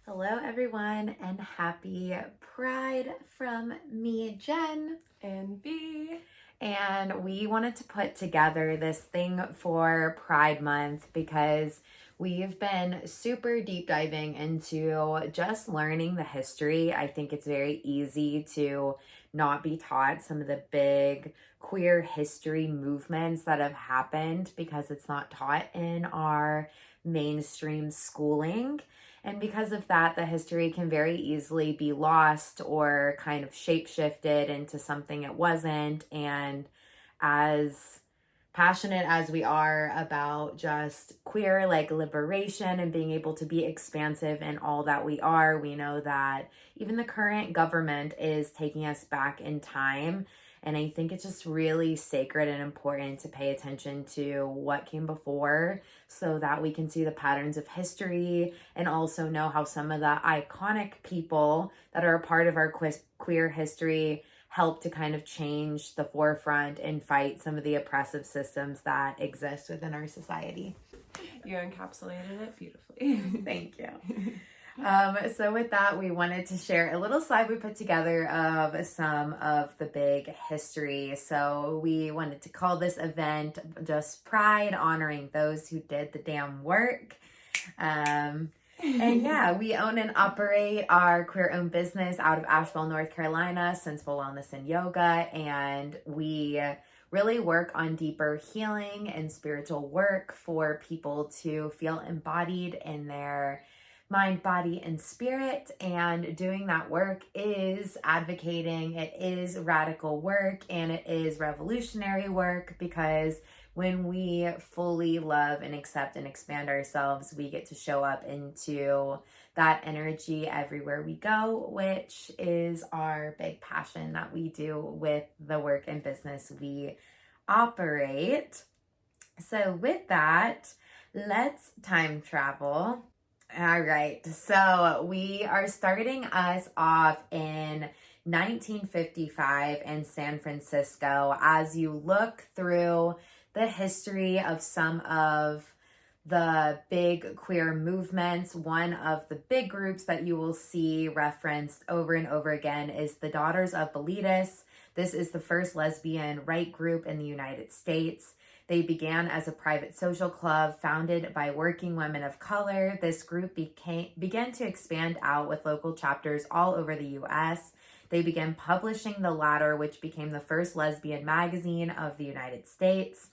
Hello, everyone, and happy Pride from me, Jen. And B. And we wanted to put together this thing for Pride Month because we've been super deep diving into just learning the history. I think it's very easy to not be taught some of the big queer history movements that have happened because it's not taught in our mainstream schooling. And because of that, the history can very easily be lost or kind of shapeshifted into something it wasn't. And as passionate as we are about just queer liberation and being able to be expansive in all that we are, we know that even the current government is taking us back in time. And I think it's just really sacred and important to pay attention to what came before so that we can see the patterns of history and also know how some of the iconic people that are a part of our queer history help to kind of change the forefront and fight some of the oppressive systems that exist within our society. You encapsulated it beautifully. Thank you. So with that, we wanted to share a little slide we put together of some of the big history. So we wanted to call this event just Pride, honoring those who did the damn work. And yeah, we own and operate our queer-owned business out of Asheville, North Carolina, Sensible Wellness and Yoga, and we really work on deeper healing and spiritual work for people to feel embodied in their mind, body, and spirit. And doing that work is advocating, it is radical work, and it is revolutionary work because when we fully love and accept and expand ourselves, we get to show up into that energy everywhere we go, which is our big passion that we do with the work and business we operate. So with that, let's time travel. All right, so we are starting us off in 1955 in San Francisco. As you look through the history of some of the big queer movements, one of the big groups that you will see referenced over and over again is the Daughters of Bilitis. This is the first lesbian right group in the United States. They began as a private social club founded by working women of color. This group began to expand out with local chapters all over the U.S. They began publishing The Ladder, which became the first lesbian magazine of the United States.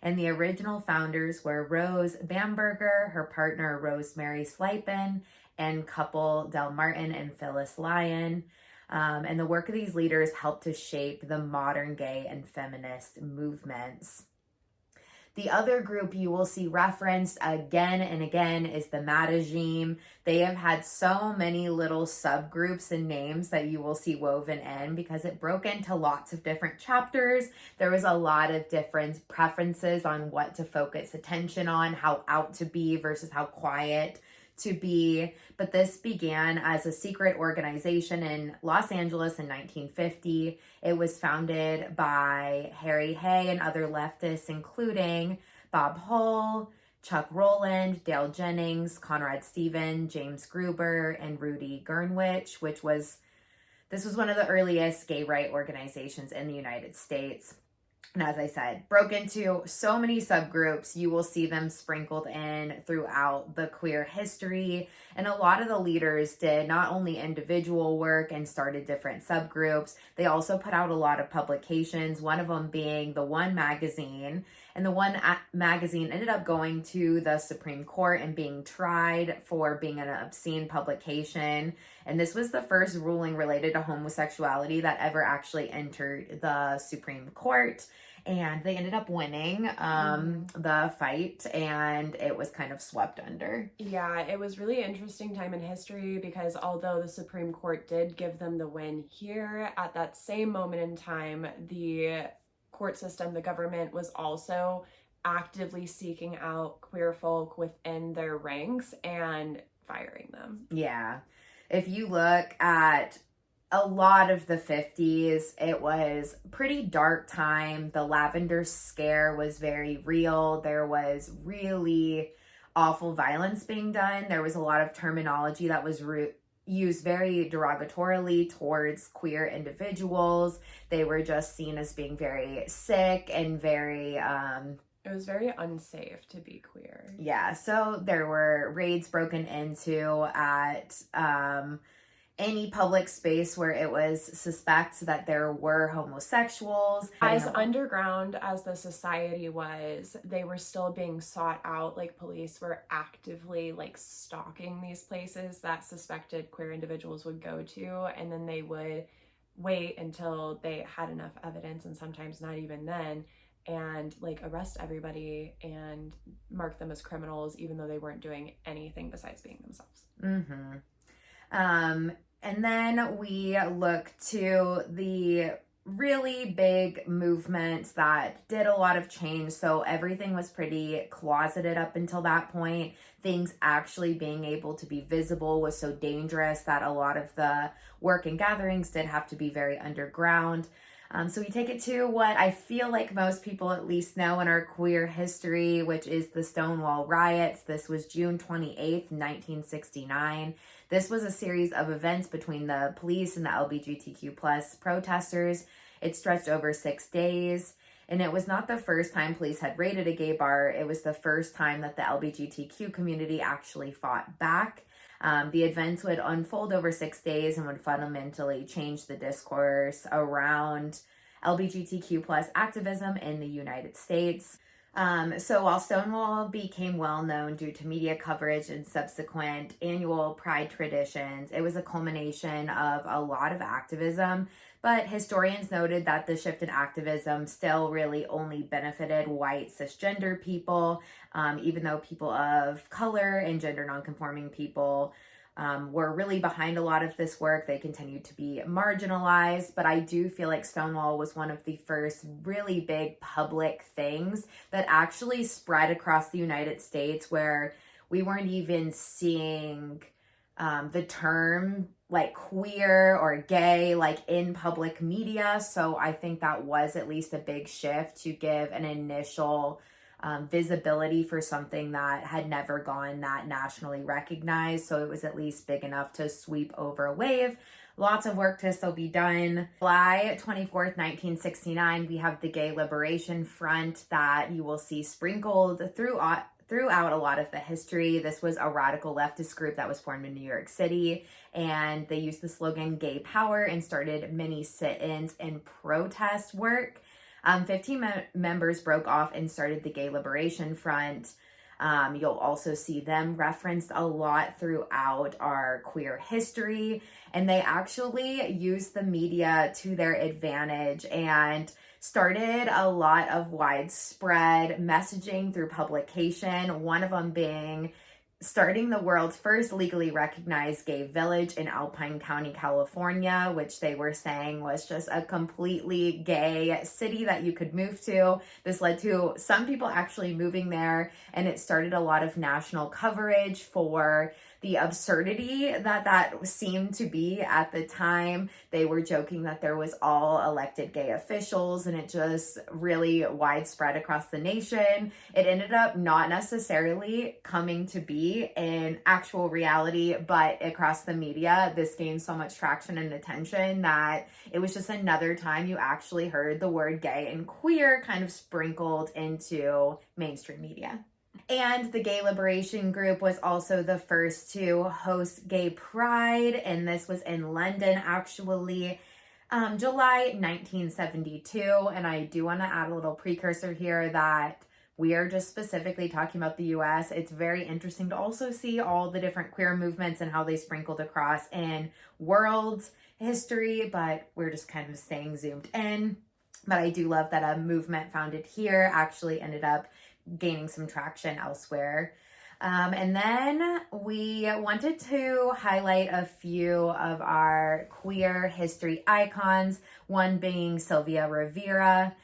And the original founders were Rose Bamberger, her partner Rosemary Slipen, and couple Del Martin and Phyllis Lyon. And the work of these leaders helped to shape the modern gay and feminist movements. The other group you will see referenced again and again is the Madagime. They have had so many little subgroups and names that you will see woven in because it broke into lots of different chapters. There was a lot of different preferences on what to focus attention on, how out to be versus how quiet to be. But this began as a secret organization in Los Angeles in 1950. It was founded by Harry Hay and other leftists, including Bob Hull, Chuck Rowland, Dale Jennings, Conrad Stephen, James Gruber, and Rudy Gernwich, this was one of the earliest gay right organizations in the United States. And as I said, broke into so many subgroups. You will see them sprinkled in throughout the queer history. And a lot of the leaders did not only individual work and started different subgroups, they also put out a lot of publications, one of them being the One magazine. And the One magazine ended up going to the Supreme Court and being tried for being an obscene publication. And this was the first ruling related to homosexuality that ever actually entered the Supreme Court. And they ended up winning the fight, and it was kind of swept under. Yeah, it was really interesting time in history because although the Supreme Court did give them the win here, at that same moment in time, the court system, the government, was also actively seeking out queer folk within their ranks and firing them. Yeah. If you look at a lot of the 50s, it was pretty dark time. The lavender scare was very real. There was really awful violence being done. There was a lot of terminology that was used very derogatorily towards queer individuals. They were just seen as being very sick and very it was very unsafe to be queer. Yeah, so there were raids broken into at any public space where it was suspect that there were homosexuals. As underground as the society was, they were still being sought out. Like, police were actively like stalking these places that suspected queer individuals would go to, and then they would wait until they had enough evidence, and sometimes not even then, and like arrest everybody and mark them as criminals even though they weren't doing anything besides being themselves. And then we look to the really big movement that did a lot of change. So everything was pretty closeted up until that point. Things actually being able to be visible was so dangerous that a lot of the work and gatherings did have to be very underground. So we take it to what I feel like most people at least know in our queer history, which is the Stonewall riots. This was June 28th, 1969. This was a series of events between the police and the LGBTQ plus protesters. It stretched over 6 days. And it was not the first time police had raided a gay bar. It was the first time that the LGBTQ community actually fought back. The events would unfold over 6 days and would fundamentally change the discourse around LGBTQ plus activism in the United States. So while Stonewall became well known due to media coverage and subsequent annual Pride traditions, it was a culmination of a lot of activism. But historians noted that the shift in activism still really only benefited white cisgender people, even though people of color and gender nonconforming people were really behind a lot of this work. They continued to be marginalized, but I do feel like Stonewall was one of the first really big public things that actually spread across the United States, where we weren't even seeing the term like queer or gay like in public media. So I think that was at least a big shift to give an initial visibility for something that had never gone that nationally recognized. So it was at least big enough to sweep over a wave. Lots of work to still be done. July 24th, 1969, we have the Gay Liberation Front that you will see sprinkled throughout a lot of the history. This was a radical leftist group that was formed in New York City, and they used the slogan Gay Power and started many sit-ins and protest work. 15 members broke off and started the Gay Liberation Front. You'll also see them referenced a lot throughout our queer history, and they actually used the media to their advantage and started a lot of widespread messaging through publication, one of them being starting the world's first legally recognized gay village in Alpine County, California, which they were saying was just a completely gay city that you could move to. This led to some people actually moving there, and it started a lot of national coverage for the absurdity that seemed to be at the time. They were joking that there was all elected gay officials, and it just really widespread across the nation. It ended up not necessarily coming to be in actual reality, but across the media, this gained so much traction and attention that it was just another time you actually heard the word gay and queer kind of sprinkled into mainstream media. And the Gay Liberation Group was also the first to host Gay Pride, and this was in London, actually, July 1972. And I do want to add a little precursor here that we are just specifically talking about the US. It's very interesting to also see all the different queer movements and how they sprinkled across in world history, but we're just kind of staying zoomed in. But I do love that a movement founded here actually ended up gaining some traction elsewhere. And then we wanted to highlight a few of our queer history icons, one being Sylvia Rivera,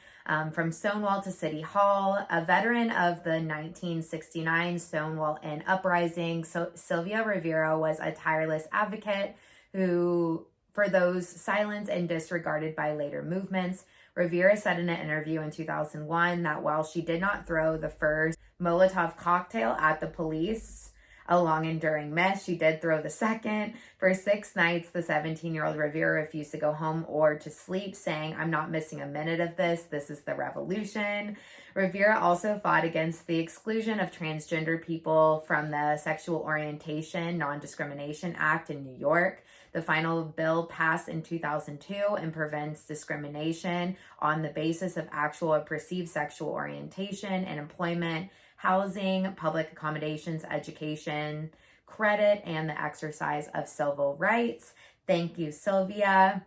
from Stonewall to City Hall, a veteran of the 1969 Stonewall Inn uprising. So Sylvia Rivera was a tireless advocate who, for those silenced and disregarded by later movements. Rivera said in an interview in 2001 that while she did not throw the first Molotov cocktail at the police. A long enduring mess. She did throw the second. For 6 nights, the 17-year-old Rivera refused to go home or to sleep, saying, "I'm not missing a minute of this. This is the revolution." Rivera also fought against the exclusion of transgender people from the Sexual Orientation Non-Discrimination Act in New York. The final bill passed in 2002 and prevents discrimination on the basis of actual or perceived sexual orientation in employment, housing, public accommodations, education, credit, and the exercise of civil rights. Thank you, Sylvia.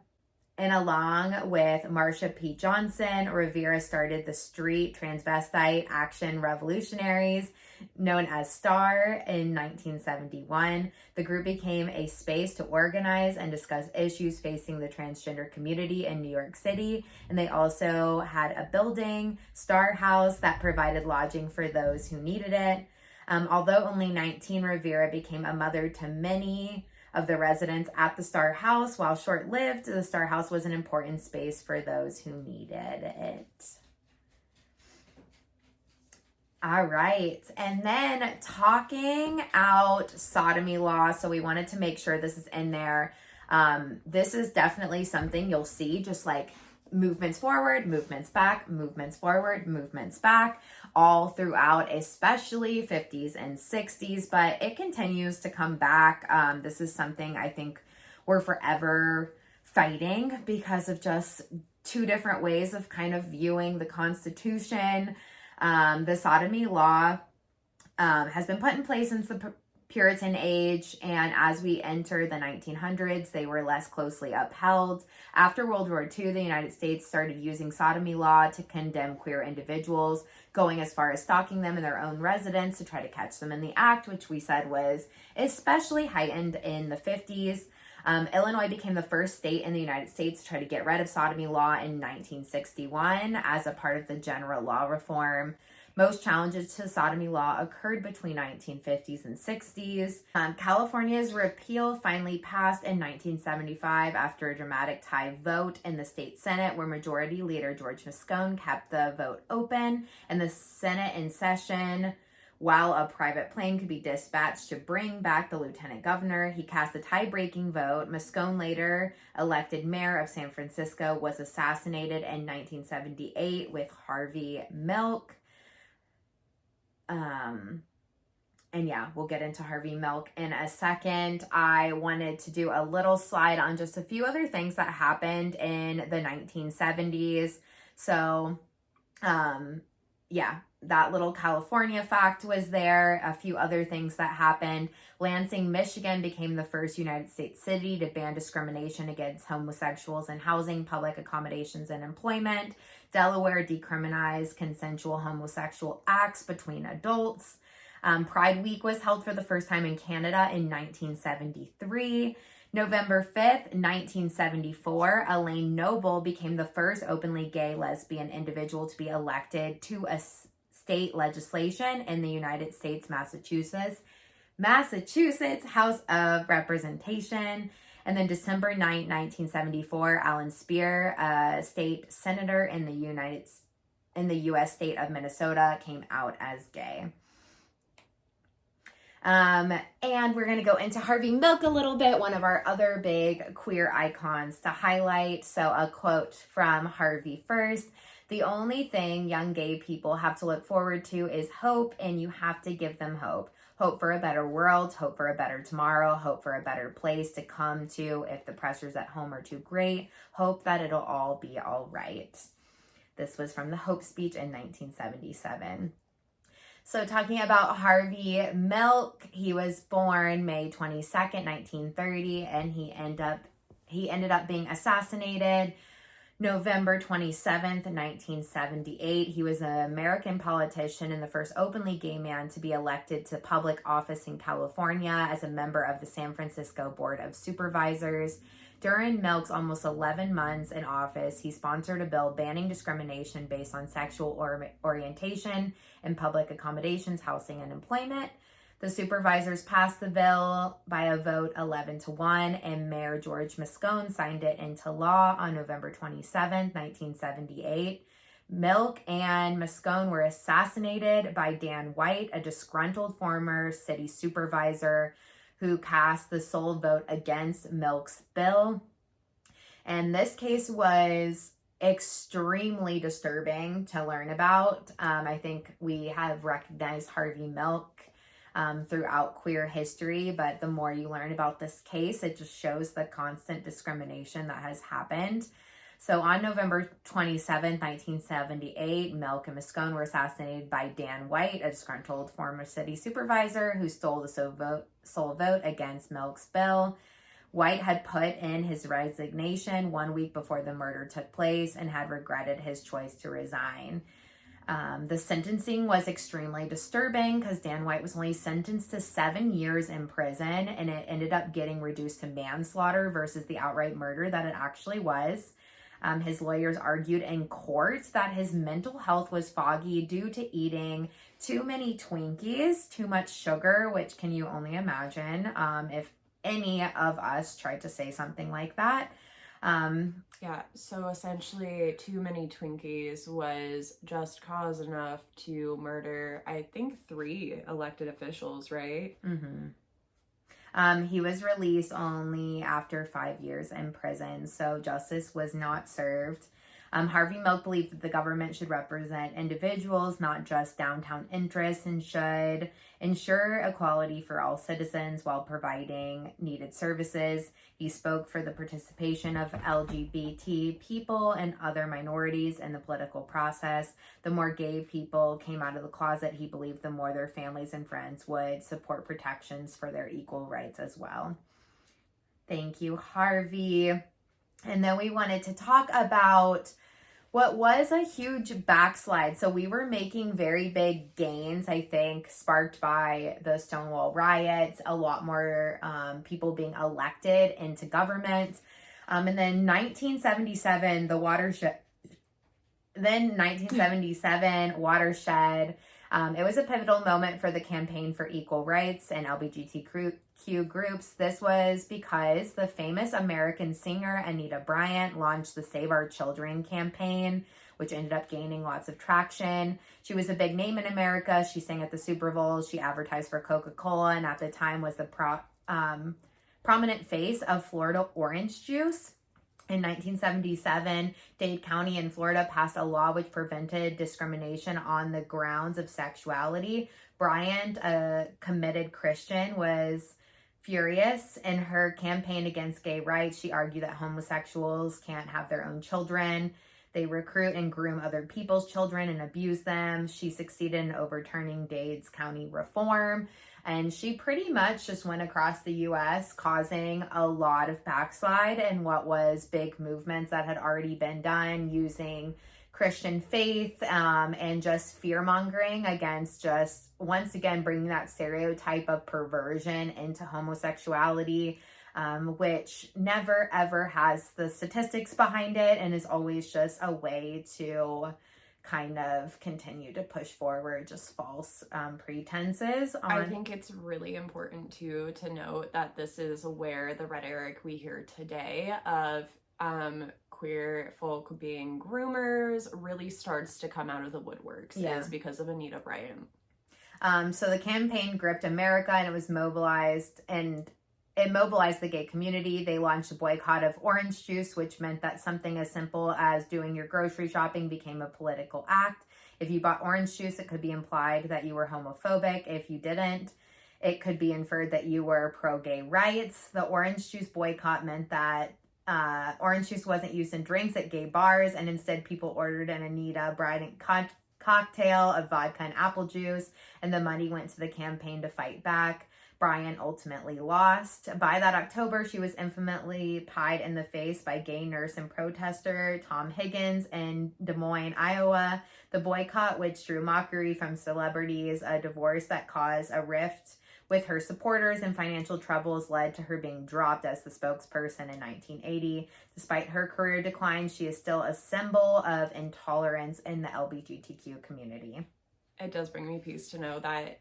And along with Marsha P. Johnson, Rivera started the Street Transvestite Action Revolutionaries, known as STAR, in 1971. The group became a space to organize and discuss issues facing the transgender community in New York City. And they also had a building, Star House, that provided lodging for those who needed it. Although only 19, Rivera became a mother to many of the residents at the Star House. While short-lived, the Star House was an important space for those who needed it. All right, and then talking out sodomy law. So we wanted to make sure this is in there. This is definitely something you'll see, just like movements forward, movements back, movements forward, movements back, all throughout, especially 50s and 60s, but it continues to come back. This is something I think we're forever fighting because of just two different ways of kind of viewing the Constitution. The sodomy law has been put in place since the Puritan age, and as we enter the 1900s, they were less closely upheld. After World War II, the United States started using sodomy law to condemn queer individuals, going as far as stalking them in their own residence to try to catch them in the act, which we said was especially heightened in the 50s. Illinois became the first state in the United States to try to get rid of sodomy law in 1961 as a part of the general law reform. Most challenges to sodomy law occurred between 1950s and 60s. California's repeal finally passed in 1975 after a dramatic tie vote in the state Senate, where Majority Leader George Moscone kept the vote open and the Senate in session. While a private plane could be dispatched to bring back the lieutenant governor, he cast a tie-breaking vote. Moscone, later elected mayor of San Francisco, was assassinated in 1978 with Harvey Milk. And yeah, we'll get into Harvey Milk in a second. I wanted to do a little slide on just a few other things that happened in the 1970s. So, yeah, that little California fact was there. A few other things that happened. Lansing, Michigan became the first United States city to ban discrimination against homosexuals in housing, public accommodations, and employment. Delaware decriminalized consensual homosexual acts between adults. Pride Week was held for the first time in Canada in 1973. November 5th, 1974, Elaine Noble became the first openly gay lesbian individual to be elected to a state legislation in the United States, Massachusetts House of Representation. And then December 9, 1974, Alan Speer, a state senator in the U.S. state of Minnesota, came out as gay. And we're going to go into Harvey Milk a little bit, one of our other big queer icons to highlight. So a quote from Harvey first: "The only thing young gay people have to look forward to is hope, and you have to give them hope. Hope for a better world, hope for a better tomorrow, hope for a better place to come to if the pressures at home are too great, hope that it'll all be all right." This was from the Hope speech in 1977. So talking about Harvey Milk, he was born May 22nd, 1930, and he ended up being assassinated November 27th, 1978. He was an American politician and the first openly gay man to be elected to public office in California as a member of the San Francisco Board of Supervisors. During Milk's almost 11 months in office, he sponsored a bill banning discrimination based on sexual orientation in public accommodations, housing, and employment. The supervisors passed the bill by a vote 11-1, and Mayor George Moscone signed it into law on November 27, 1978. Milk and Moscone were assassinated by Dan White, a disgruntled former city supervisor who cast the sole vote against Milk's bill. And this case was extremely disturbing to learn about. I think we have recognized Harvey Milk throughout queer history, but the more you learn about this case, it just shows the constant discrimination that has happened. So on November 27, 1978, Milk and Moscone were assassinated by Dan White, a disgruntled former city supervisor who stole the sole vote against Milk's bill. White had put in his resignation 1 week before the murder took place and had regretted his choice to resign. The sentencing was extremely disturbing because Dan White was only sentenced to 7 years in prison, and it ended up getting reduced to manslaughter versus the outright murder that it actually was. His lawyers argued in court that his mental health was foggy due to eating too many Twinkies, too much sugar, which can you only imagine if any of us tried to say something like that. Yeah, so essentially too many Twinkies was just cause enough to murder, I think, 3 elected officials, right? He was released only after 5 years in prison, so justice was not served. Harvey Milk believed that the government should represent individuals, not just downtown interests, and should ensure equality for all citizens while providing needed services. He spoke for the participation of LGBT people and other minorities in the political process. The more gay people came out of the closet, he believed the more their families and friends would support protections for their equal rights as well. Thank you, Harvey. And then we wanted to talk about what was a huge backslide. So we were making very big gains, I think, sparked by the Stonewall riots, a lot more people being elected into government. And then 1977, watershed. It was a pivotal moment for the campaign for equal rights and LGBTQ groups. This was because the famous American singer Anita Bryant launched the Save Our Children campaign, which ended up gaining lots of traction. She was a big name in America. She sang at the Super Bowl. She advertised for Coca-Cola, and at the time was the prominent face of Florida orange juice. In 1977, Dade County in Florida passed a law which prevented discrimination on the grounds of sexuality. Bryant, a committed Christian, was furious. In her campaign against gay rights, she argued that homosexuals can't have their own children. They recruit and groom other people's children and abuse them. She succeeded in overturning Dade's county reform. And she pretty much just went across the U.S., causing a lot of backslide in what was big movements that had already been done, using Christian faith and just fear-mongering against just, once again, bringing that stereotype of perversion into homosexuality, which never, ever has the statistics behind it and is always just a way to kind of continue to push forward just false pretenses. I think it's really important to note that this is where the rhetoric we hear today of queer folk being groomers really starts to come out of the woodworks. Is because of Anita Bryant. So the campaign gripped America, and it was mobilized, and it mobilized the gay community. They launched a boycott of orange juice, which meant that something as simple as doing your grocery shopping became a political act. If you bought orange juice, it could be implied that you were homophobic. If you didn't, it could be inferred that you were pro-gay rights. The orange juice boycott meant that orange juice wasn't used in drinks at gay bars, and instead people ordered an Anita Bryant cocktail of vodka and apple juice, and the money went to the campaign to fight back. Bryant ultimately lost. By that October, she was infamously pied in the face by gay nurse and protester Tom Higgins in Des Moines, Iowa. The boycott, which drew mockery from celebrities, a divorce that caused a rift with her supporters, and financial troubles led to her being dropped as the spokesperson in 1980. Despite her career decline, she is still a symbol of intolerance in the LGBTQ community. It does bring me peace to know that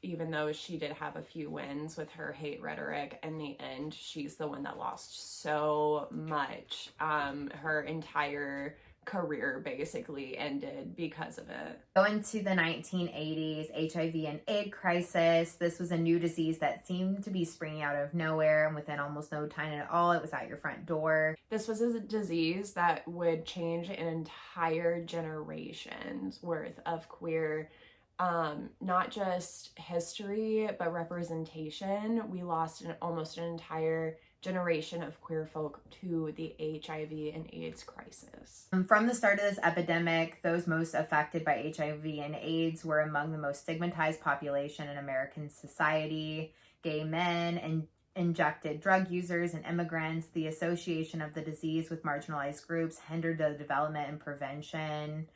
even though she did have a few wins with her hate rhetoric, in the end, she's the one that lost so much. Her entire career basically ended because of it. Going to the 1980s, HIV and AIDS crisis. This was a new disease that seemed to be springing out of nowhere, and within almost no time at all, it was at your front door. This was a disease that would change an entire generation's worth of queer, not just history, but representation. We lost almost an entire generation of queer folk to the HIV and AIDS crisis. From the start of this epidemic, those most affected by HIV and AIDS were among the most stigmatized population in American society. Gay men and injected drug users and immigrants. The association of the disease with marginalized groups hindered the development and prevention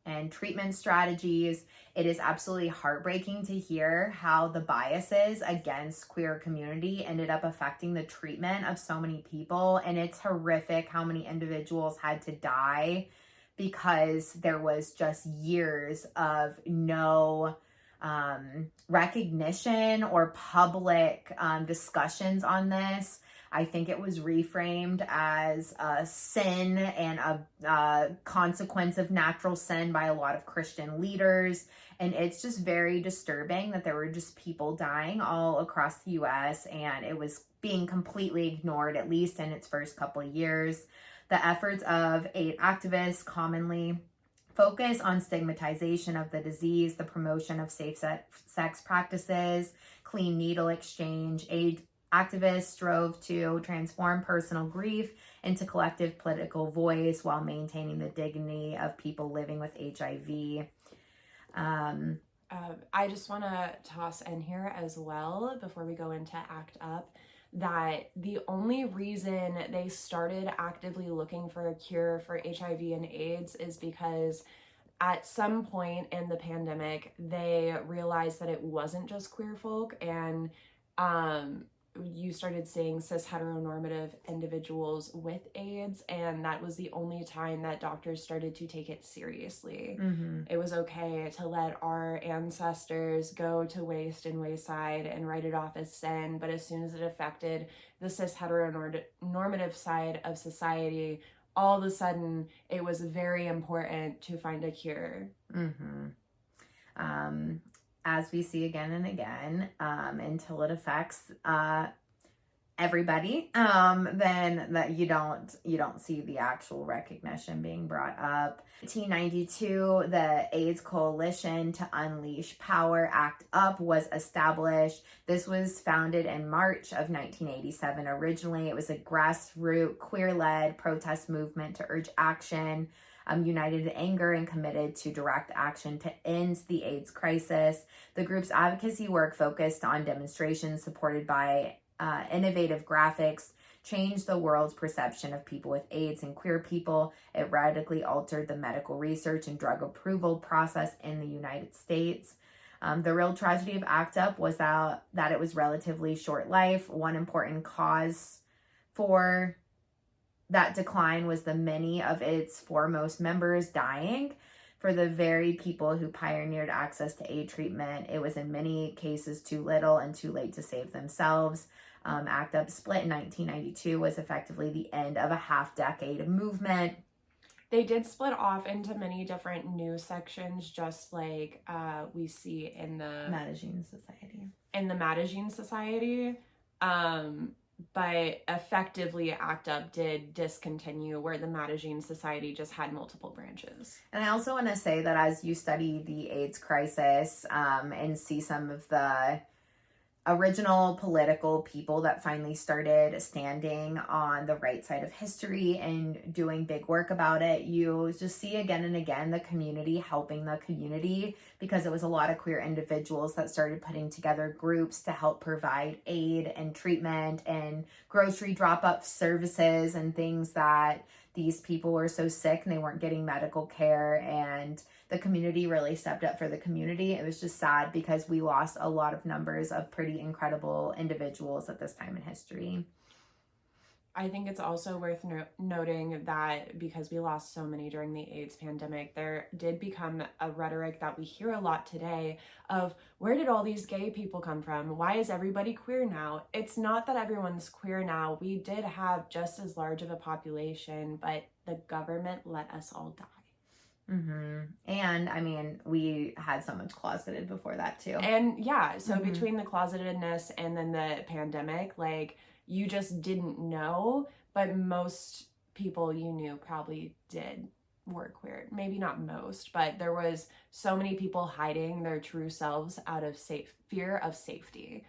and treatment strategies. It is absolutely heartbreaking to hear how the biases against queer community ended up affecting the treatment of so many people. And it's horrific how many individuals had to die because there was just years of no recognition or public discussions on this. I think it was reframed as a sin and a consequence of natural sin by a lot of Christian leaders. And it's just very disturbing that there were just people dying all across the US, and it was being completely ignored, at least in its first couple of years. The efforts of AIDS activists commonly focus on stigmatization of the disease, the promotion of safe sex practices, clean needle exchange. AIDS activists strove to transform personal grief into collective political voice while maintaining the dignity of people living with HIV. I just want to toss in here as well, before we go into ACT UP, that the only reason they started actively looking for a cure for HIV and AIDS is because at some point in the pandemic, they realized that it wasn't just queer folk, and you started seeing cis heteronormative individuals with AIDS, and that was the only time that doctors started to take it seriously. It was okay to let our ancestors go to waste and wayside and write it off as sin, but as soon as it affected the cis heteronormative side of society, all of a sudden it was very important to find a cure. As we see again and again, until it affects everybody, then that you don't see the actual recognition being brought up. 1992, the AIDS Coalition to Unleash Power, ACT UP, was established. This was founded in March of 1987. Originally, it was a grassroots, queer-led protest movement to urge action, united in anger and committed to direct action to end the AIDS crisis. The group's advocacy work focused on demonstrations supported by innovative graphics, changed the world's perception of people with AIDS and queer people. It radically altered the medical research and drug approval process in the United States. The real tragedy of ACT UP was that it was relatively short life. One important cause for that decline was the many of its foremost members dying. For the very people who pioneered access to AIDS treatment, it was in many cases too little and too late to save themselves. ACT UP split in 1992 was effectively the end of a half-decade movement. They did split off into many different news sections, just like we see in the Mattagene Society. But effectively, ACT UP did discontinue, where the Mattagene Society just had multiple branches. And I also want to say that as you study the AIDS crisis and see some of the original political people that finally started standing on the right side of history and doing big work about it, you just see again and again the community helping the community, because it was a lot of queer individuals that started putting together groups to help provide aid and treatment and grocery drop-off services and things that these people were so sick and they weren't getting medical care, and the community really stepped up for the community. It was just sad because we lost a lot of numbers of pretty incredible individuals at this time in history. I think it's also worth noting that because we lost so many during the AIDS pandemic, there did become a rhetoric that we hear a lot today of, where did all these gay people come from? Why is everybody queer now? It's not that everyone's queer now. We did have just as large of a population, but the government let us all die. And I mean, we had so much closeted before that too. And yeah, so between the closetedness and then the pandemic, like, you just didn't know, but most people you knew probably were queer. Maybe not most, but there was so many people hiding their true selves out of fear of safety.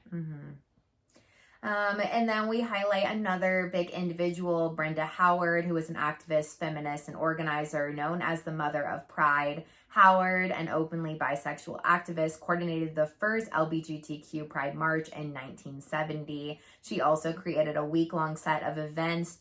And then we highlight another big individual, Brenda Howard, who was an activist, feminist, and organizer known as the Mother of Pride. Howard, an openly bisexual activist, coordinated the first LGBTQ Pride March in 1970. She also created a week-long set of events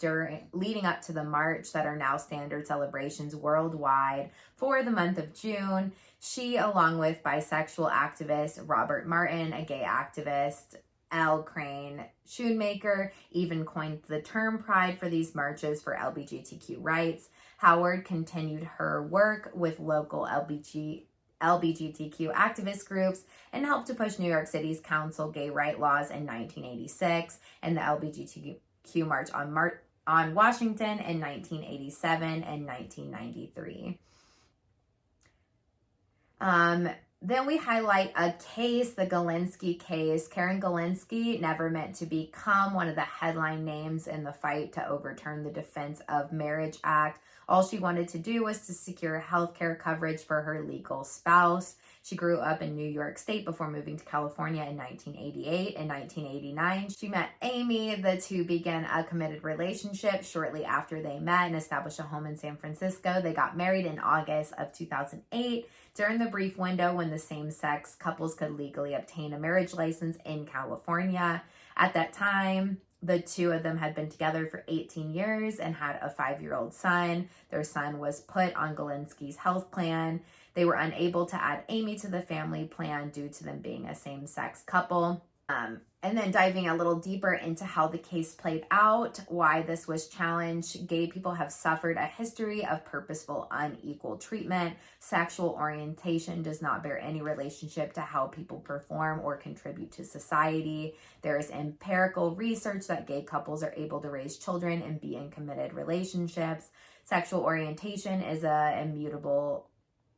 leading up to the march that are now standard celebrations worldwide for the month of June. She, along with bisexual activist Robert Martin, a gay activist, L. Crane Shoemaker, even coined the term Pride for these marches for LGBTQ rights. Howard continued her work with local LGBTQ activist groups and helped to push New York City's council gay right laws in 1986 and the LGBTQ March on Washington in 1987 and 1993. Then we highlight a case, the Galinsky case. Karen Galinsky never meant to become one of the headline names in the fight to overturn the Defense of Marriage Act. All she wanted to do was to secure health care coverage for her legal spouse. She grew up in New York State before moving to California in 1988. In 1989, she met Amy. The two began a committed relationship shortly after they met and established a home in San Francisco. They got married in August of 2008 during the brief window when the same-sex couples could legally obtain a marriage license in California. At that time, the two of them had been together for 18 years and had a 5-year-old son. Their son was put on Galinsky's health plan. They were unable to add Amy to the family plan due to them being a same-sex couple. And then diving a little deeper into how the case played out, why this was challenged. Gay people have suffered a history of purposeful unequal treatment. Sexual orientation does not bear any relationship to how people perform or contribute to society. There is empirical research that gay couples are able to raise children and be in committed relationships. Sexual orientation is an immutable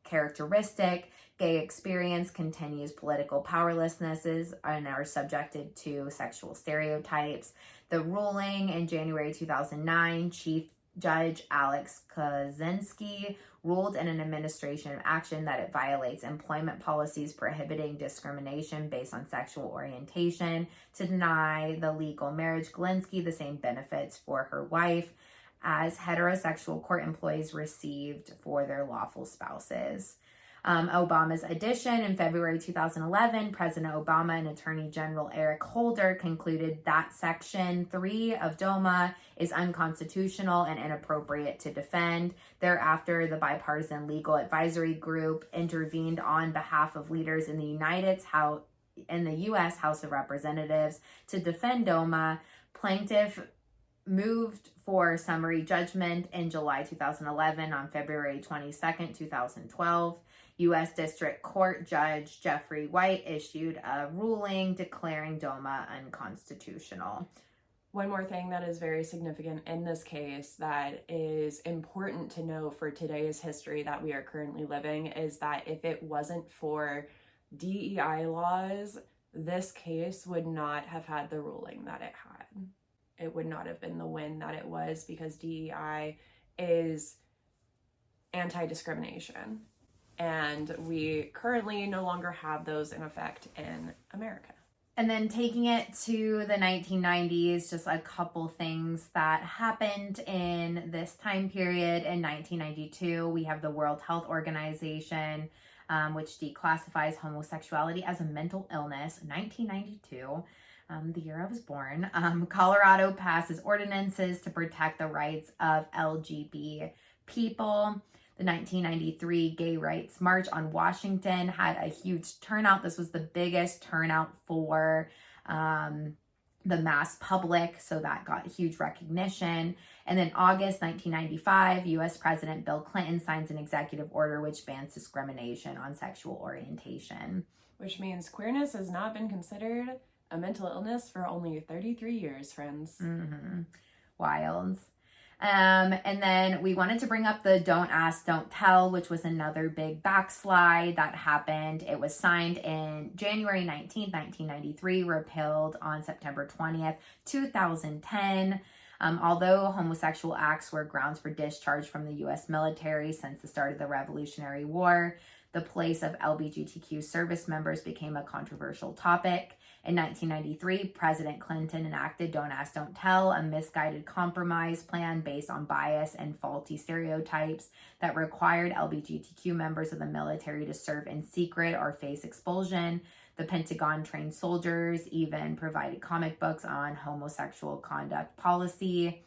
characteristic. Gay experience continues political powerlessnesses and are subjected to sexual stereotypes. The ruling in January 2009, Chief Judge Alex Kozinski ruled in an administration action that it violates employment policies prohibiting discrimination based on sexual orientation to deny the legal marriage Galinsky the same benefits for her wife as heterosexual court employees received for their lawful spouses. Obama's addition in February 2011, President Obama and Attorney General Eric Holder concluded that Section 3 of DOMA is unconstitutional and inappropriate to defend. Thereafter, the bipartisan legal advisory group intervened on behalf of leaders in the U.S. House of Representatives to defend DOMA. Plaintiff moved for summary judgment in July 2011. On February 22nd, 2012, U.S. District Court Judge Jeffrey White issued a ruling declaring DOMA unconstitutional. One more thing that is very significant in this case that is important to know for today's history that we are currently living is that if it wasn't for DEI laws, this case would not have had the ruling that it had. It would not have been the win that it was because DEI is anti-discrimination. And we currently no longer have those in effect in America. And then taking it to the 1990s, just a couple things that happened in this time period. In 1992, we have the World Health Organization, which declassifies homosexuality as a mental illness. 1992. The year I was born, Colorado passes ordinances to protect the rights of LGBT people. The 1993 Gay Rights March on Washington had a huge turnout. This was the biggest turnout for the mass public, so that got huge recognition. And then August 1995, US President Bill Clinton signs an executive order which bans discrimination on sexual orientation. Which means queerness has not been considered a mental illness for only 33 years, friends. Wild. And then we wanted to bring up the Don't Ask, Don't Tell, which was another big backslide that happened. It was signed in January 19th, 1993, repealed on September 20th, 2010. Although homosexual acts were grounds for discharge from the U.S. military since the start of the Revolutionary War, the place of LGBTQ service members became a controversial topic. In 1993, President Clinton enacted Don't Ask, Don't Tell, a misguided compromise plan based on bias and faulty stereotypes that required LGBTQ members of the military to serve in secret or face expulsion. The Pentagon trained soldiers, even provided comic books on homosexual conduct policy.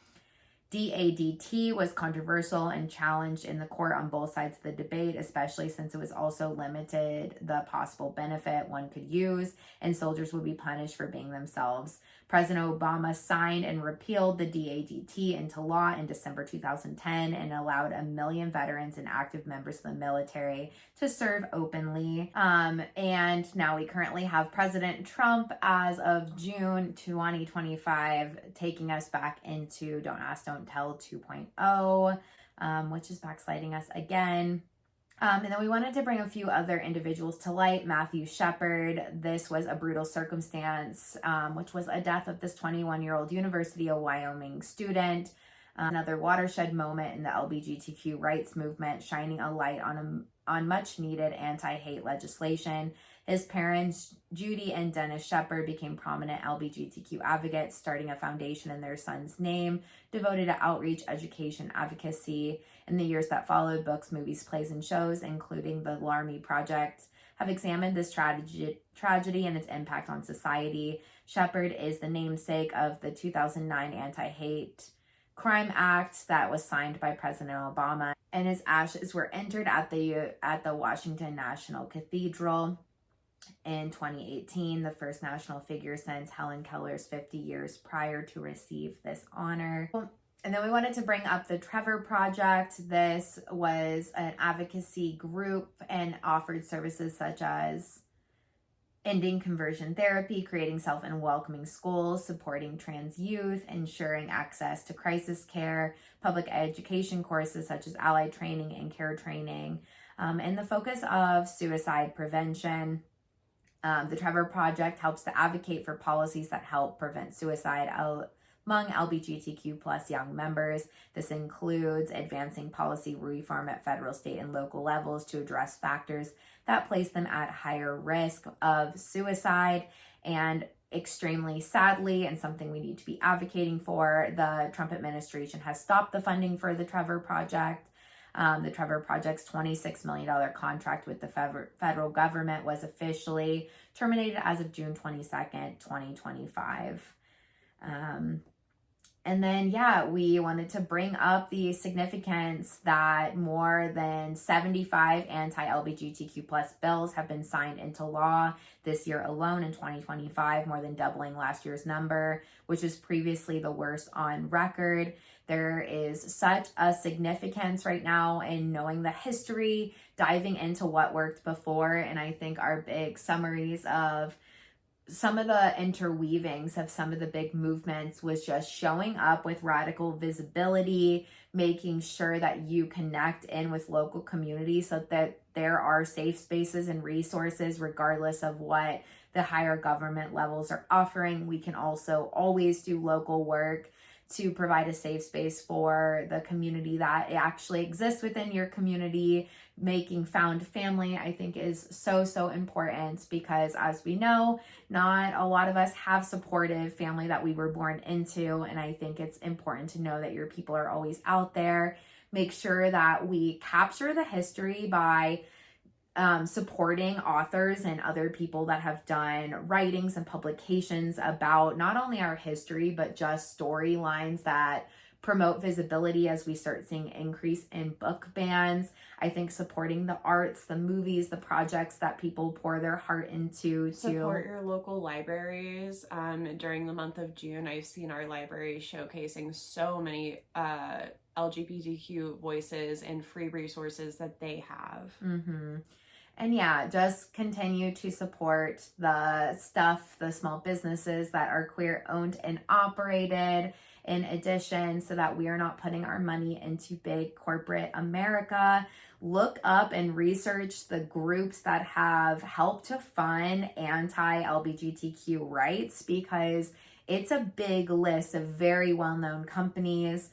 DADT was controversial and challenged in the court on both sides of the debate, especially since it was also limited the possible benefit one could use, and soldiers would be punished for being themselves. President Obama signed and repealed the DADT into law in December 2010 and allowed 1 million veterans and active members of the military to serve openly. And now we currently have President Trump as of June 2025 taking us back into Don't Ask, Don't Tell 2.0, which is backsliding us again. And then we wanted to bring a few other individuals to light. Matthew Shepard, this was a brutal circumstance, which was a death of this 21-year-old University of Wyoming student. Another watershed moment in the LGBTQ rights movement, shining a light on much needed anti-hate legislation. His parents, Judy and Dennis Shepard, became prominent LGBTQ advocates, starting a foundation in their son's name devoted to outreach, education, advocacy. In the years that followed, books, movies, plays, and shows, including the Larmy Project, have examined this tragedy and its impact on society. Shepard is the namesake of the 2009 Anti-Hate Crime Act that was signed by President Obama, and his ashes were interred at the Washington National Cathedral in 2018, the first national figure since Helen Keller's 50 years prior to receive this honor. And then we wanted to bring up the Trevor Project. This was an advocacy group and offered services such as ending conversion therapy, creating safe and welcoming schools, supporting trans youth, ensuring access to crisis care, public education courses such as allied training and care training, and the focus of suicide prevention. The Trevor Project helps to advocate for policies that help prevent suicide among LGBTQ plus young members. This includes advancing policy reform at federal, state, and local levels to address factors that place them at higher risk of suicide. And extremely sadly, and something we need to be advocating for, the Trump administration has stopped the funding for the Trevor Project. The Trevor Project's $26 million contract with the federal government was officially terminated as of June 22nd, 2025. And then, we wanted to bring up the significance that more than 75 anti-LGBTQ plus bills have been signed into law this year alone in 2025, more than doubling last year's number, which is previously the worst on record. There is such a significance right now in knowing the history, diving into what worked before, and I think our big summaries of some of the interweavings of some of the big movements was just showing up with radical visibility, making sure that you connect in with local communities so that there are safe spaces and resources regardless of what the higher government levels are offering. We can also always do local work to provide a safe space for the community that actually exists within your community. Making found family, I think, is so important because, as we know, not a lot of us have supportive family that we were born into, and I think it's important to know that your people are always out there. Make sure that we capture the history by supporting authors and other people that have done writings and publications about not only our history, but just storylines that promote visibility as we start seeing increase in book bans. I think supporting the arts, the movies, the projects that people pour their heart into. Support your local libraries. During the month of June, I've seen our library showcasing so many LGBTQ voices and free resources that they have. And yeah, just continue to support the small businesses that are queer owned and operated, in addition, so that we are not putting our money into big corporate America. Look up and research the groups that have helped to fund anti-LGBTQ rights, because it's a big list of very well-known companies.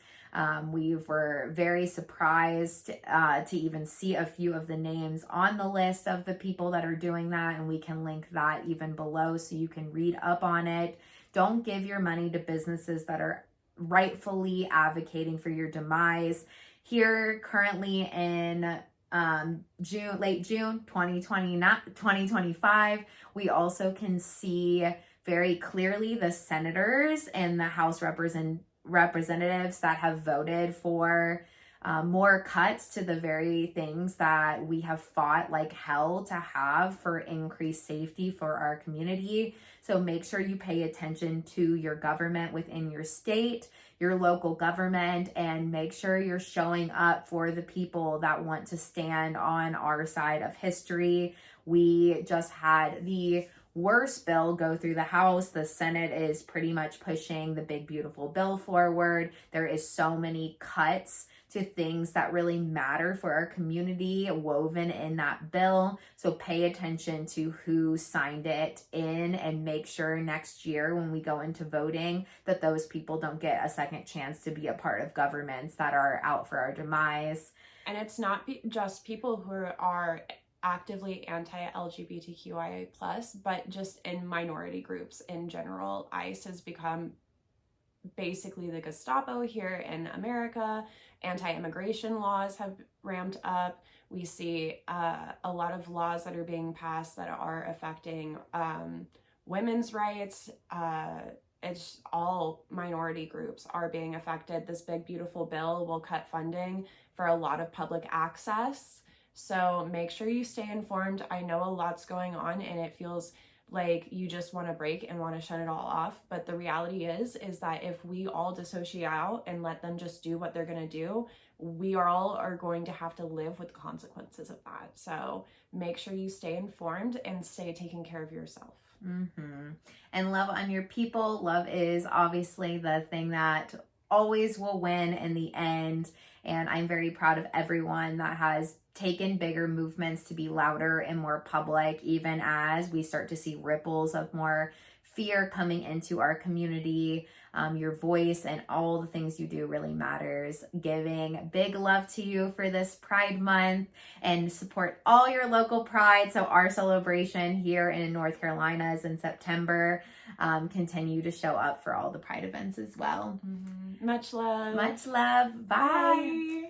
We were very surprised to even see a few of the names on the list of the people that are doing that, and we can link that even below so you can read up on it. Don't give your money to businesses that are rightfully advocating for your demise. Here currently in late June 2025, we also can see very clearly the senators and the House representatives that have voted for more cuts to the very things that we have fought like hell to have for increased safety for our community. So make sure you pay attention to your government within your state, your local government, and make sure you're showing up for the people that want to stand on our side of history. We just had the worst bill go through the House. The Senate is pretty much pushing the big beautiful bill forward. There is so many cuts to things that really matter for our community woven in that bill. So pay attention to who signed it in, and make sure next year when we go into voting that those people don't get a second chance to be a part of governments that are out for our demise. And it's not just people who are actively anti-LGBTQIA+, but just in minority groups in general. ICE has become basically the Gestapo here in America. Anti-immigration laws have ramped up. We see a lot of laws that are being passed that are affecting women's rights. It's all minority groups are being affected. This big beautiful bill will cut funding for a lot of public access. So make sure you stay informed. I know a lot's going on and it feels like you just want to break and want to shut it all off. But the reality is that if we all dissociate out and let them just do what they're going to do, we all are going to have to live with the consequences of that. So make sure you stay informed and stay taking care of yourself. And love on your people. Love is obviously the thing that always will win in the end. And I'm very proud of everyone that has taken bigger movements to be louder and more public, even as we start to see ripples of more fear coming into our community. Your voice and all the things you do really matters. Giving big love to you for this Pride Month, and support all your local Pride. So our celebration here in North Carolina is in September. Continue to show up for all the Pride events as well. Much love. Much love. Bye.